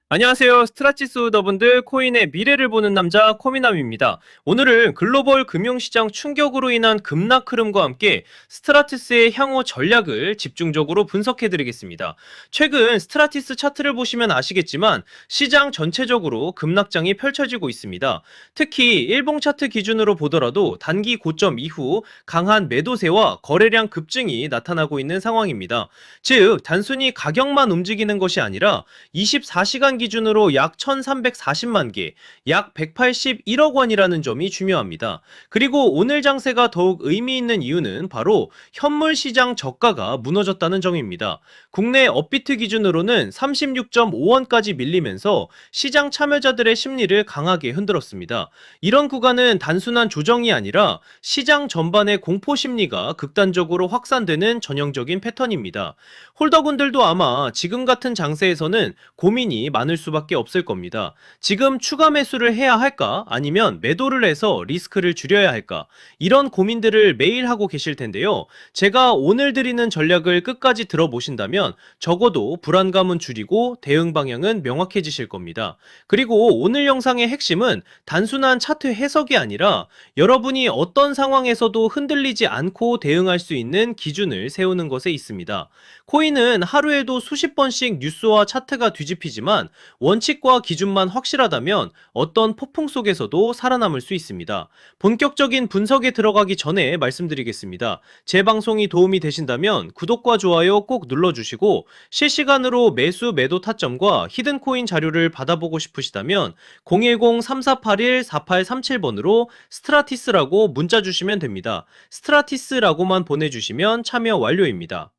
안녕하세요. 스트라치스 여러분들, 코인의 미래를 보는 남자 코미남입니다. 오늘은 글로벌 금융시장 충격으로 인한 급락 흐름과 함께 스트라티스의 향후 전략을 집중적으로 분석해드리겠습니다. 최근 스트라티스 차트를 보시면 아시겠지만 시장 전체적으로 급락장이 펼쳐지고 있습니다. 특히 일봉 차트 기준으로 보더라도 단기 고점 이후 강한 매도세와 거래량 급증이 나타나고 있는 상황입니다. 즉, 단순히 가격만 움직이는 것이 아니라 24시간 기준으로 약 1340만 개, 약 181억 원이라는 점이 중요합니다. 그리고 오늘 장세가 더욱 의미 있는 이유는 바로 현물 시장 저가가 무너졌다는 점입니다. 국내 업비트 기준으로는 36.5원까지 밀리면서 시장 참여자들의 심리를 강하게 흔들었습니다. 이런 구간은 단순한 조정이 아니라 시장 전반의 공포 심리가 극단적으로 확산되는 전형적인 패턴입니다. 홀더분들도 아마 지금 같은 장세에서는 고민이 많을 수밖에 없을 겁니다. 지금 추가 매수를 해야 할까? 아니면 매도를 해서 리스크를 줄여야 할까? 이런 고민들을 매일 하고 계실 텐데요. 제가 오늘 드리는 전략을 끝까지 들어보신다면 적어도 불안감은 줄이고 대응 방향은 명확해지실 겁니다. 그리고 오늘 영상의 핵심은 단순한 차트 해석이 아니라 여러분이 어떤 상황에서도 흔들리지 않고 대응할 수 있는 기준을 세우는 것에 있습니다. 코인은 하루에도 수십 번씩 뉴스와 차트가 뒤집히지만 원칙과 기준만 확실하다면 어떤 폭풍 속에서도 살아남을 수 있습니다. 본격적인 분석에 들어가기 전에 말씀드리겠습니다. 제 방송이 도움이 되신다면 구독과 좋아요 꼭 눌러주시고 실시간으로 매수 매도 타점과 히든코인 자료를 받아보고 싶으시다면 010-3481-4837번으로 스트라티스라고 문자 주시면 됩니다. 스트라티스라고만 보내주시면 참여 완료입니다.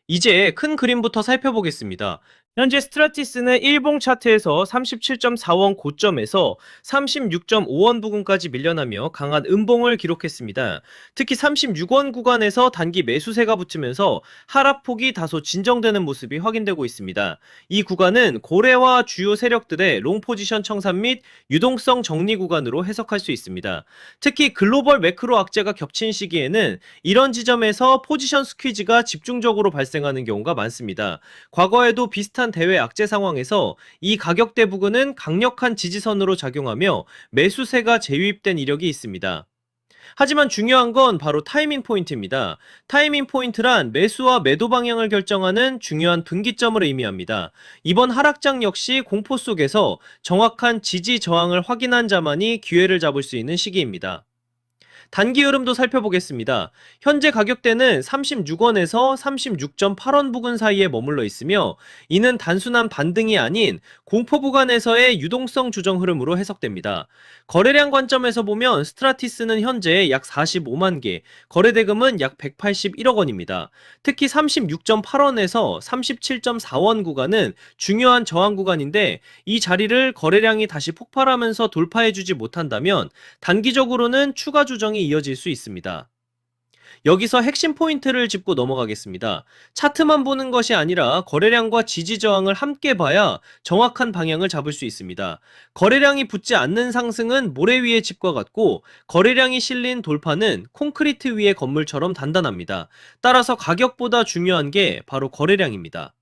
이제 큰 그림부터 살펴보겠습니다. 현재 스트라티스는 일봉 차트에서 37.4원 고점에서 36.5원 부근까지 밀려나며 강한 음봉을 기록했습니다. 특히 36원 구간에서 단기 매수세가 붙으면서 하락폭이 다소 진정되는 모습이 확인되고 있습니다. 이 구간은 고래와 주요 세력들의 롱 포지션 청산 및 유동성 정리 구간으로 해석할 수 있습니다. 특히 글로벌 매크로 악재가 겹친 시기에는 이런 지점에서 포지션 스퀴즈가 집중적으로 발생하는 경우가 많습니다. 과거에도 비슷한 대외 악재 상황에서 이 가격대 부근은 강력한 지지선으로 작용하며 매수세가 재유입된 이력이 있습니다. 하지만 중요한 건 바로 타이밍 포인트입니다. 타이밍 포인트란 매수와 매도 방향을 결정하는 중요한 분기점을 의미합니다. 이번 하락장 역시 공포 속에서 정확한 지지 저항을 확인한 자만이 기회를 잡을 수 있는 시기입니다. 단기 흐름도 살펴보겠습니다. 현재 가격대는 36원에서 36.8원 부근 사이에 머물러 있으며 이는 단순한 반등이 아닌 공포 구간에서의 유동성 조정 흐름으로 해석됩니다. 거래량 관점에서 보면 스트라티스는 현재 약 45만 개, 거래대금은 약 181억 원입니다. 특히 36.8원에서 37.4원 구간은 중요한 저항 구간인데 이 자리를 거래량이 다시 폭발하면서 돌파해주지 못한다면 단기적으로는 추가 조정이 이어질 수 있습니다. 여기서 핵심 포인트를 짚고 넘어가겠습니다. 차트만 보는 것이 아니라 거래량과 지지 저항을 함께 봐야 정확한 방향을 잡을 수 있습니다. 거래량이 붙지 않는 상승은 모래 위의 집과 같고 거래량이 실린 돌파는 콘크리트 위의 건물처럼 단단합니다. 따라서 가격보다 중요한 게 바로 거래량입니다.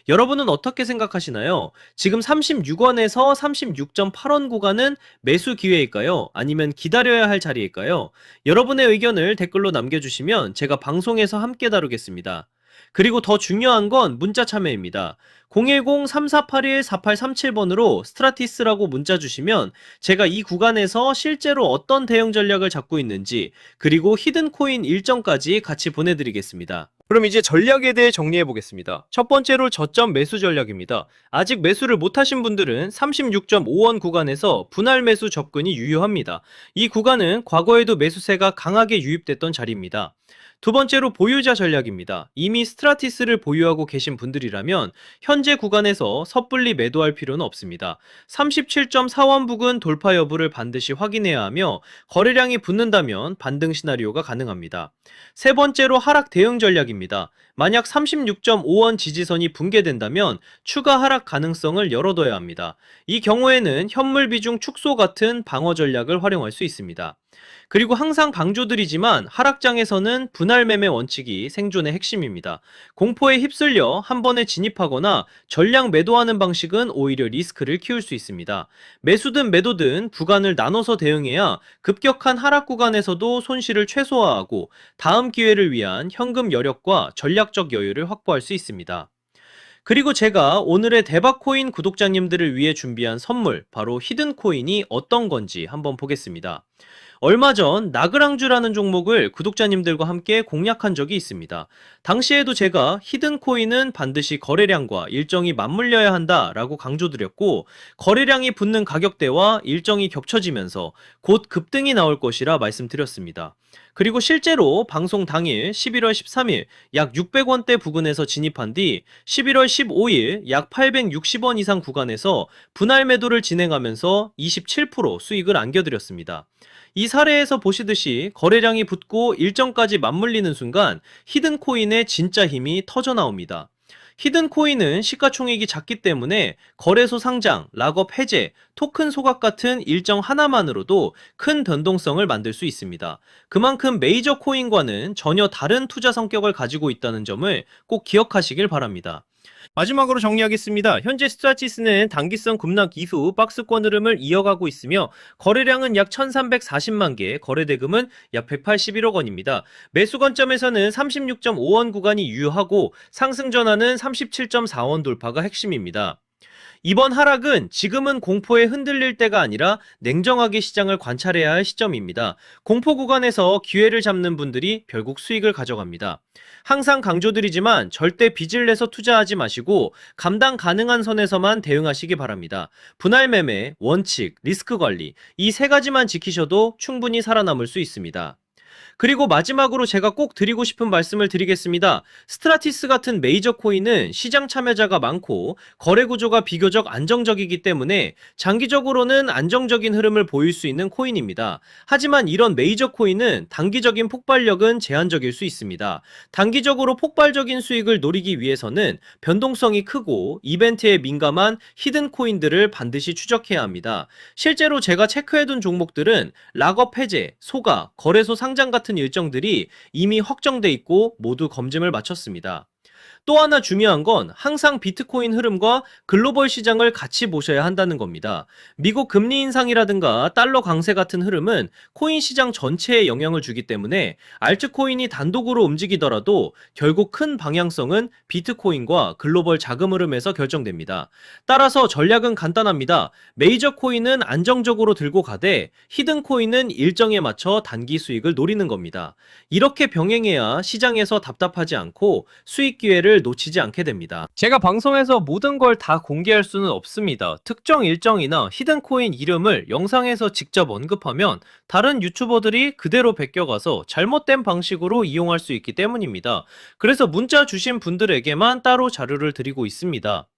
여러분은 어떻게 생각하시나요? 지금 36원에서 36.8원 구간은 매수 기회일까요? 아니면 기다려야 할 자리일까요? 여러분의 의견을 댓글로 남겨주시면 제가 방송에서 함께 다루겠습니다. 그리고 더 중요한 건 문자 참여입니다. 010-3481-4837번으로 스트라티스라고 문자 주시면 제가 이 구간에서 실제로 어떤 대응 전략을 잡고 있는지 그리고 히든코인 일정까지 같이 보내드리겠습니다. 그럼 이제 전략에 대해 정리해 보겠습니다. 첫 번째로 저점 매수 전략입니다. 아직 매수를 못하신 분들은 36.5원 구간에서 분할 매수 접근이 유효합니다. 이 구간은 과거에도 매수세가 강하게 유입됐던 자리입니다. 두 번째로 보유자 전략입니다. 이미 스트라티스를 보유하고 계신 분들이라면 현재 구간에서 섣불리 매도할 필요는 없습니다. 37.4원 부근 돌파 여부를 반드시 확인해야 하며 거래량이 붙는다면 반등 시나리오가 가능합니다. 세 번째로 하락 대응 전략입니다. 만약 36.5원 지지선이 붕괴된다면 추가 하락 가능성을 열어둬야 합니다. 이 경우에는 현물 비중 축소 같은 방어 전략을 활용할 수 있습니다. 그리고 항상 강조드리지만 하락장에서는 분할 매매 원칙이 생존의 핵심입니다. 공포에 휩쓸려 한 번에 진입하거나 전량 매도하는 방식은 오히려 리스크를 키울 수 있습니다. 매수든 매도든 구간을 나눠서 대응해야 급격한 하락 구간에서도 손실을 최소화하고 다음 기회를 위한 현금 여력과 전략적 여유를 확보할 수 있습니다. 그리고 제가 오늘의 대박코인 구독자님들을 위해 준비한 선물, 바로 히든코인이 어떤 건지 한번 보겠습니다. 얼마 전 나그랑주라는 종목을 구독자님들과 함께 공략한 적이 있습니다. 당시에도 제가 히든코인은 반드시 거래량과 일정이 맞물려야 한다라고 강조드렸고, 거래량이 붙는 가격대와 일정이 겹쳐지면서 곧 급등이 나올 것이라 말씀드렸습니다. 그리고 실제로 방송 당일 11월 13일 약 600원대 부근에서 진입한 뒤 11월 15일 약 860원 이상 구간에서 분할 매도를 진행하면서 27% 수익을 안겨드렸습니다. 이 사례에서 보시듯이 거래량이 붙고 일정까지 맞물리는 순간 히든코인의 진짜 힘이 터져 나옵니다. 히든코인은 시가총액이 작기 때문에 거래소 상장, 락업 해제, 토큰 소각 같은 일정 하나만으로도 큰 변동성을 만들 수 있습니다. 그만큼 메이저 코인과는 전혀 다른 투자 성격을 가지고 있다는 점을 꼭 기억하시길 바랍니다. 마지막으로 정리하겠습니다. 현재 스트라티스는 단기성 급락 이후 박스권 흐름을 이어가고 있으며 거래량은 약 1340만 개, 거래대금은 약 181억 원입니다. 매수 관점에서는 36.5원 구간이 유효하고 상승 전환은 37.4원 돌파가 핵심입니다. 이번 하락은 지금은 공포에 흔들릴 때가 아니라 냉정하게 시장을 관찰해야 할 시점입니다. 공포 구간에서 기회를 잡는 분들이 결국 수익을 가져갑니다. 항상 강조드리지만 절대 빚을 내서 투자하지 마시고 감당 가능한 선에서만 대응하시기 바랍니다. 분할 매매, 원칙, 리스크 관리, 이 세 가지만 지키셔도 충분히 살아남을 수 있습니다. 그리고 마지막으로 제가 꼭 드리고 싶은 말씀을 드리겠습니다. 스트라티스 같은 메이저 코인은 시장 참여자가 많고 거래 구조가 비교적 안정적이기 때문에 장기적으로는 안정적인 흐름을 보일 수 있는 코인입니다. 하지만 이런 메이저 코인은 단기적인 폭발력은 제한적일 수 있습니다. 단기적으로 폭발적인 수익을 노리기 위해서는 변동성이 크고 이벤트에 민감한 히든 코인들을 반드시 추적해야 합니다. 실제로 제가 체크해둔 종목들은 락업 해제, 소가, 거래소 상장 같은 일정들이 이미 확정돼 있고 모두 검증을 마쳤습니다. 또 하나 중요한 건 항상 비트코인 흐름과 글로벌 시장을 같이 보셔야 한다는 겁니다. 미국 금리 인상이라든가 달러 강세 같은 흐름은 코인 시장 전체에 영향을 주기 때문에 알트코인이 단독으로 움직이더라도 결국 큰 방향성은 비트코인과 글로벌 자금 흐름에서 결정됩니다. 따라서 전략은 간단합니다. 메이저 코인은 안정적으로 들고 가되 히든 코인은 일정에 맞춰 단기 수익을 노리는 겁니다. 이렇게 병행해야 시장에서 답답하지 않고 수익 기회를 놓치지 않게 됩니다. 제가 방송에서 모든 걸 다 공개할 수는 없습니다. 특정 일정이나 히든코인 이름을 영상에서 직접 언급하면 다른 유튜버들이 그대로 베껴가서 잘못된 방식으로 이용할 수 있기 때문입니다. 그래서 문자 주신 분들에게만 따로 자료를 드리고 있습니다.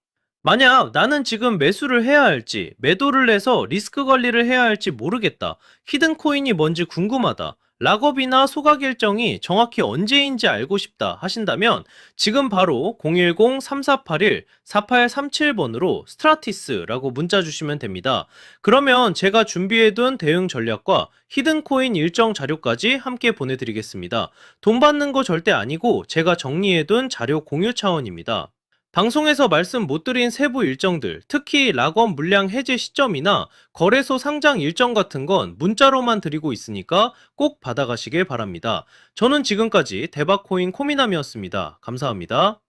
만약 나는 지금 매수를 해야 할지, 매도를 해서 리스크 관리를 해야 할지 모르겠다. 히든 코인이 뭔지 궁금하다. 락업이나 소각 일정이 정확히 언제인지 알고 싶다 하신다면 지금 바로 010-3481-4837번으로 스트라티스라고 문자 주시면 됩니다. 그러면 제가 준비해둔 대응 전략과 히든 코인 일정 자료까지 함께 보내드리겠습니다. 돈 받는 거 절대 아니고 제가 정리해둔 자료 공유 차원입니다. 방송에서 말씀 못 드린 세부 일정들, 특히 락업 물량 해제 시점이나 거래소 상장 일정 같은 건 문자로만 드리고 있으니까 꼭 받아가시길 바랍니다. 저는 지금까지 대박코인 코미남이었습니다. 감사합니다.